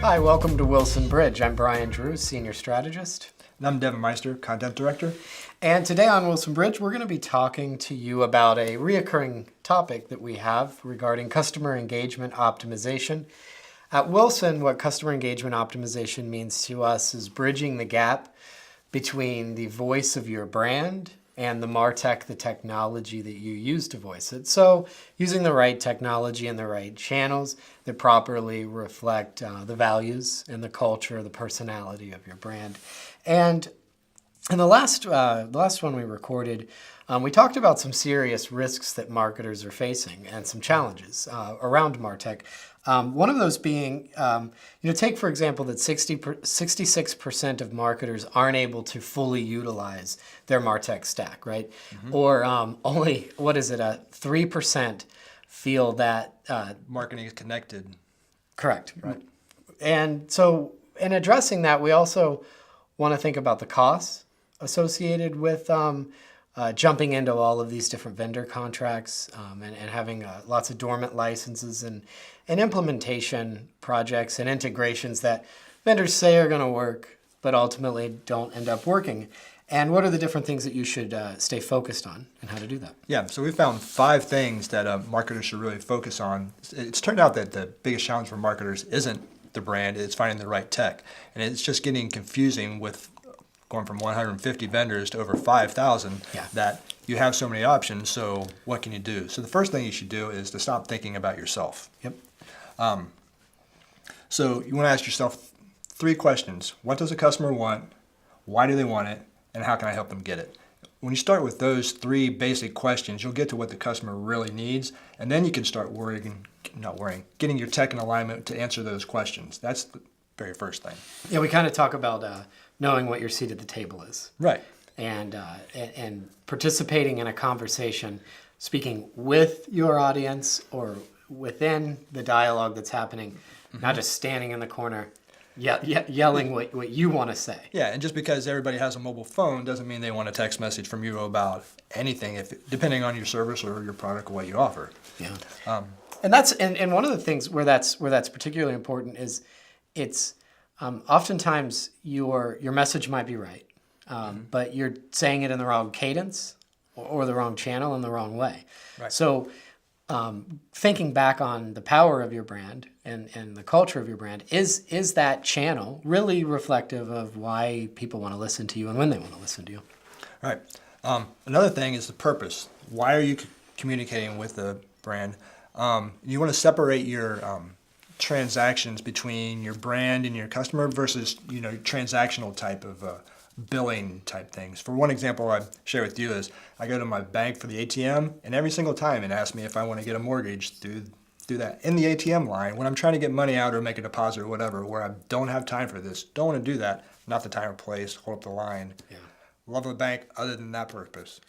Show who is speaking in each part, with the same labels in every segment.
Speaker 1: Hi, welcome to Wilson Bridge. I'm Brian Drew, Senior Strategist.
Speaker 2: And I'm Devin Meister, Content Director.
Speaker 1: And today on Wilson Bridge, we're going to be talking to you about a reoccurring topic that we have regarding customer engagement optimization. At Wilson, what customer engagement optimization means to us is bridging the gap between the voice of your brand and the Martech, the technology that you use to voice it. So using the right technology and the right channels that properly reflect the values and the culture, the personality of your brand. And in the last one we recorded, we talked about some serious risks that marketers are facing and some challenges around Martech. One of those being, take for example that 66% of marketers aren't able to fully utilize their Martech stack, right? Mm-hmm. Or only, 3% feel that...
Speaker 2: marketing is connected.
Speaker 1: Correct.
Speaker 2: Right.
Speaker 1: And so in addressing that, we also want to think about the costs associated with jumping into all of these different vendor contracts and having lots of dormant licenses and implementation projects and integrations that vendors say are going to work, but ultimately don't end up working. And what are the different things that you should stay focused on and how to do that?
Speaker 2: Yeah, so we found 5 things that marketers should really focus on. It's turned out that the biggest challenge for marketers isn't the brand, it's finding the right tech. And it's just getting confusing with going from 150 vendors to over 5,000, that you have so many options, so what can you do? So the first thing you should do is to stop thinking about yourself.
Speaker 1: Yep.
Speaker 2: So you want to ask yourself 3 questions. What does a customer want? Why do they want it? And how can I help them get it? When you start with those 3 basic questions, you'll get to what the customer really needs, and then you can start getting your tech in alignment to answer those questions. That's the very first thing.
Speaker 1: Yeah, we kind of talk about knowing what your seat at the table is.
Speaker 2: Right.
Speaker 1: And participating in a conversation, speaking with your audience or within the dialogue that's happening, not just standing in the corner yelling what you want to say.
Speaker 2: Yeah, and just because everybody has a mobile phone doesn't mean they want a text message from you about anything, depending on your service or your product or what you offer.
Speaker 1: Yeah. And that's and one of the things where that's particularly important is it's oftentimes your message might be right, but you're saying it in the wrong cadence or the wrong channel in the wrong way.
Speaker 2: Right.
Speaker 1: So thinking back on the power of your brand and the culture of your brand, is that channel really reflective of why people want to listen to you and when they want to listen to you?
Speaker 2: Right. Another thing is the purpose. Why are you communicating with the brand? You want to separate your transactions between your brand and your customer versus transactional type of billing type things. For one example I share with you is I go to my bank for the ATM, and every single time it asks me if I want to get a mortgage through that in the ATM line when I'm trying to get money out or make a deposit or whatever, where I don't have time for this, don't want to do that, not the time or place, hold up the line. Yeah. Love the bank other than that purpose.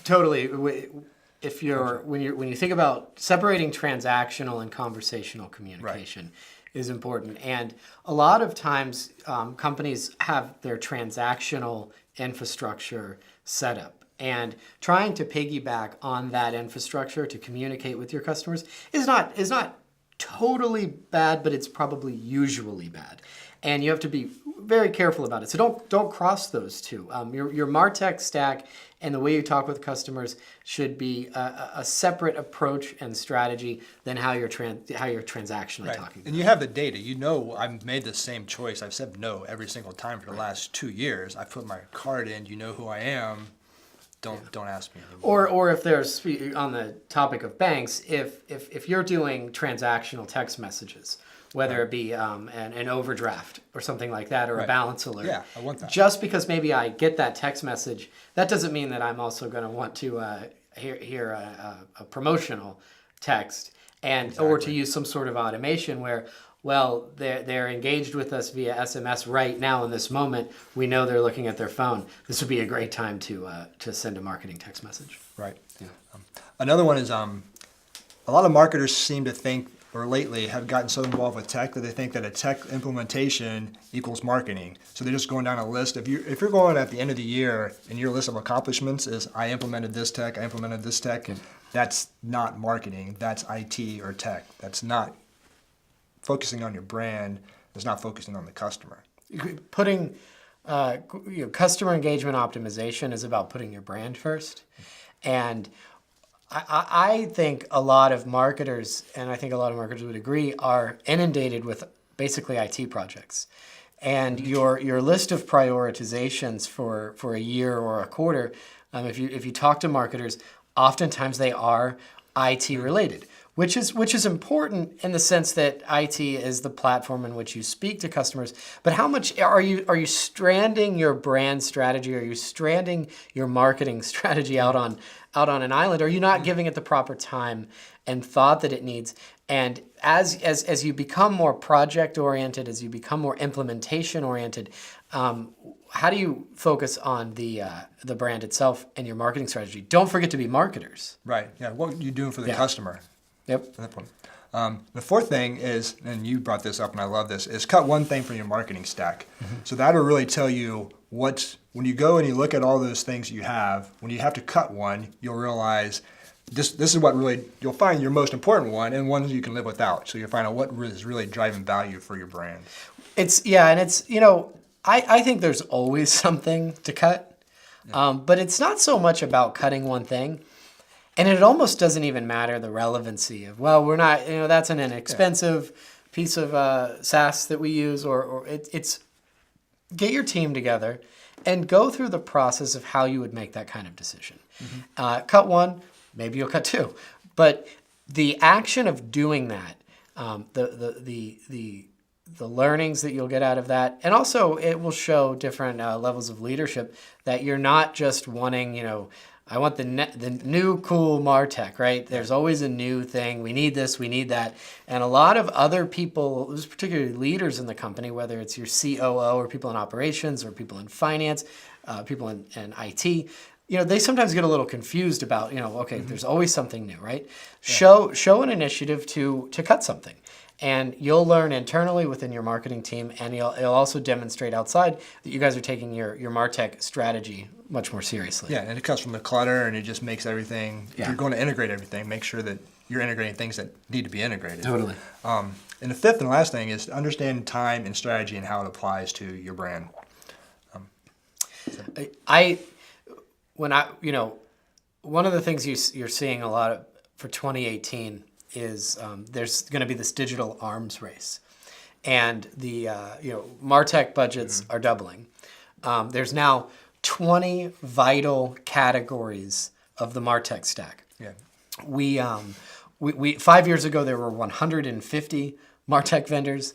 Speaker 1: Totally. When you think about separating transactional and conversational communication, right, is important. And a lot of times companies have their transactional infrastructure set up, and trying to piggyback on that infrastructure to communicate with your customers is not totally bad, but it's probably usually bad. And you have to be very careful about it. So don't cross those two. Your Martech stack and the way you talk with customers should be a separate approach and strategy than how you're transactionally
Speaker 2: right.
Speaker 1: talking.
Speaker 2: And you have the data. I've made the same choice. I've said no every single time for the last 2 years. I put my card in. You know who I am. Don't ask me anymore.
Speaker 1: Or if there's, on the topic of banks, if you're doing transactional text messages, whether it be an overdraft or something like that, or a balance alert.
Speaker 2: Yeah, I want that.
Speaker 1: Just because maybe I get that text message, that doesn't mean that I'm also going to want to hear a promotional text or to use some sort of automation where, well, they're engaged with us via SMS right now in this moment. We know they're looking at their phone. This would be a great time to send a marketing text message.
Speaker 2: Right. Yeah. Another one is a lot of marketers seem to think, or lately have gotten so involved with tech that they think that a tech implementation equals marketing. So they're just going down a list. If you're going at the end of the year and your list of accomplishments is I implemented this tech, that's not marketing. That's IT or tech. That's not focusing on your brand that's not focusing on the customer.
Speaker 1: Putting customer engagement optimization is about putting your brand first. And I think a lot of marketers, and I think a lot of marketers would agree, are inundated with basically IT projects. And your list of prioritizations for a year or a quarter, if you talk to marketers, oftentimes they are IT related, which is important in the sense that IT is the platform in which you speak to customers. But how much are you stranding your brand strategy? Are you stranding your marketing strategy out on an island? Are you not giving it the proper time and thought that it needs? And as you become more project oriented, as you become more implementation oriented, how do you focus on the brand itself and your marketing strategy? Don't forget to be marketers.
Speaker 2: Right. Yeah. What are you doing for the customer?
Speaker 1: Yep.
Speaker 2: At that point. The fourth thing is, and you brought this up and I love this, is cut one thing from your marketing stack. So that'll really tell you when you go and you look at all those things you have, when you have to cut one, you'll realize this is what really, you'll find your most important one and ones you can live without. So you'll find out what is really driving value for your brand.
Speaker 1: I think there's always something to cut, but it's not so much about cutting one thing. And it almost doesn't even matter the relevancy of, we're not, that's an inexpensive piece of SaaS that we use, or it's get your team together and go through the process of how you would make that kind of decision. Cut one, maybe you'll cut two, but the action of doing that, the learnings that you'll get out of that, and also it will show different levels of leadership that you're not just wanting, I want the new cool Martech, right? There's always a new thing. We need this, we need that. And a lot of other people, particularly leaders in the company, whether it's your COO or people in operations or people in finance, people in IT, they sometimes get a little confused about, there's always something new, right? Yeah. Show an initiative to cut something. And you'll learn internally within your marketing team, and it'll also demonstrate outside that you guys are taking your Martech strategy much more seriously.
Speaker 2: Yeah, and it comes from the clutter, and it just makes everything, if you're going to integrate everything, make sure that you're integrating things that need to be integrated.
Speaker 1: Totally.
Speaker 2: And the fifth and last thing is to understand time and strategy and how it applies to your brand.
Speaker 1: One of the things you're seeing a lot of for 2018 is there's going to be this digital arms race, and the Martech budgets are doubling. There's now 20 vital categories of the Martech stack.
Speaker 2: Yeah.
Speaker 1: We 5 years ago there were 150 Martech vendors.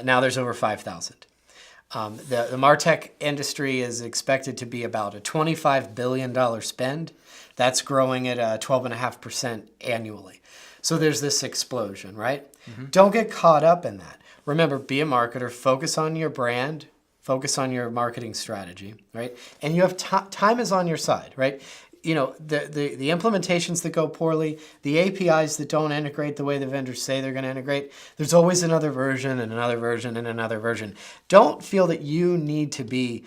Speaker 1: Now there's over 5,000. The Martech industry is expected to be about a $25 billion spend. That's growing at 12.5% annually. So there's this explosion, right? Don't get caught up in that. Remember, be a marketer, focus on your brand, focus on your marketing strategy, right? And you have time is on your side, right? The implementations that go poorly, the APIs that don't integrate the way the vendors say they're going to integrate, there's always another version and another version and another version. Don't feel that you need to be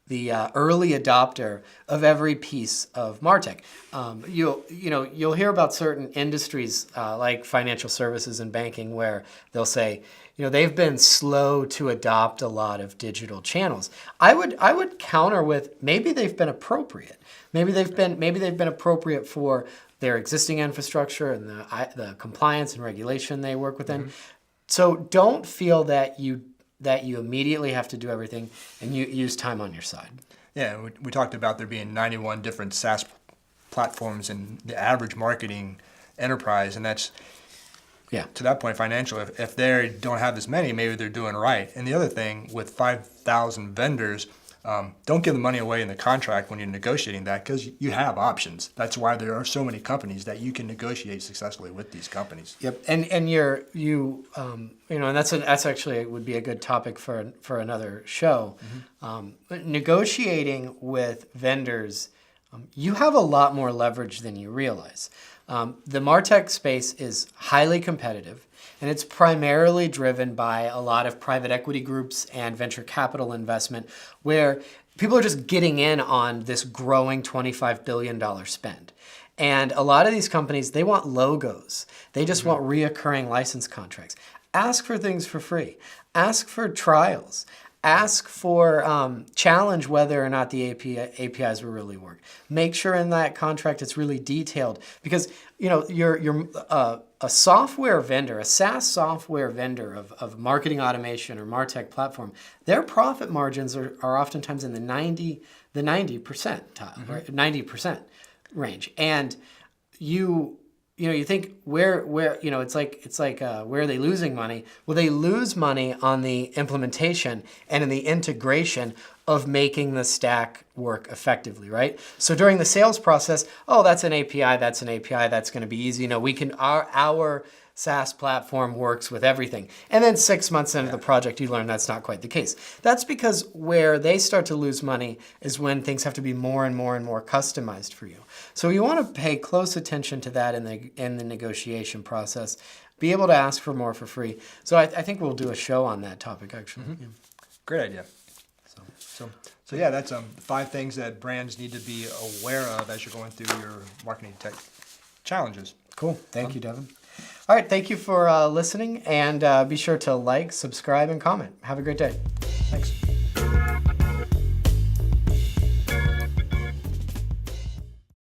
Speaker 1: the early adopter of every piece of Martech. You'll hear about certain industries like financial services and banking where they'll say, they've been slow to adopt a lot of digital channels. I would counter with maybe they've been appropriate. Maybe they've been appropriate for their existing infrastructure and the compliance and regulation they work within. So don't feel that you immediately have to do everything, and you use time on your side.
Speaker 2: Yeah, we talked about there being 91 different SaaS platforms in the average marketing enterprise, and that's, to that point, financial. If they don't have this many, maybe they're doing right. And the other thing, with 5,000 vendors, don't give the money away in the contract when you're negotiating that, because you have options. That's why there are so many companies that you can negotiate successfully with these companies.
Speaker 1: Yep, and and that's actually would be a good topic for another show. Negotiating with vendors, you have a lot more leverage than you realize. The Martech space is highly competitive, and it's primarily driven by a lot of private equity groups and venture capital investment, where people are just getting in on this growing $25 billion spend. And a lot of these companies, they want logos. They just want reoccurring license contracts. ask for things for free. Ask for trials. Ask for challenge whether or not the APIs will really work. Make sure in that contract it's really detailed, because you're a software vendor, a SaaS software vendor of marketing automation or Martech platform. Their profit margins are oftentimes in the 90% right? 90% range, and you think where it's like where are they losing money? Well, they lose money on the implementation and in the integration of making the stack work effectively, right? So during the sales process, oh, that's an API, that's going to be easy. We can our SaaS platform works with everything. And then 6 months into the project, you learn that's not quite the case. That's because where they start to lose money is when things have to be more and more and more customized for you. So you want to pay close attention to that in the negotiation process. Be able to ask for more for free. So I think we'll do a show on that topic, actually.
Speaker 2: Mm-hmm. Yeah. Great idea. So yeah, that's 5 things that brands need to be aware of as you're going through your marketing tech challenges.
Speaker 1: Cool. Thank you, Devin. All right. Thank you for listening, and be sure to like, subscribe, and comment. Have a great day. Thanks.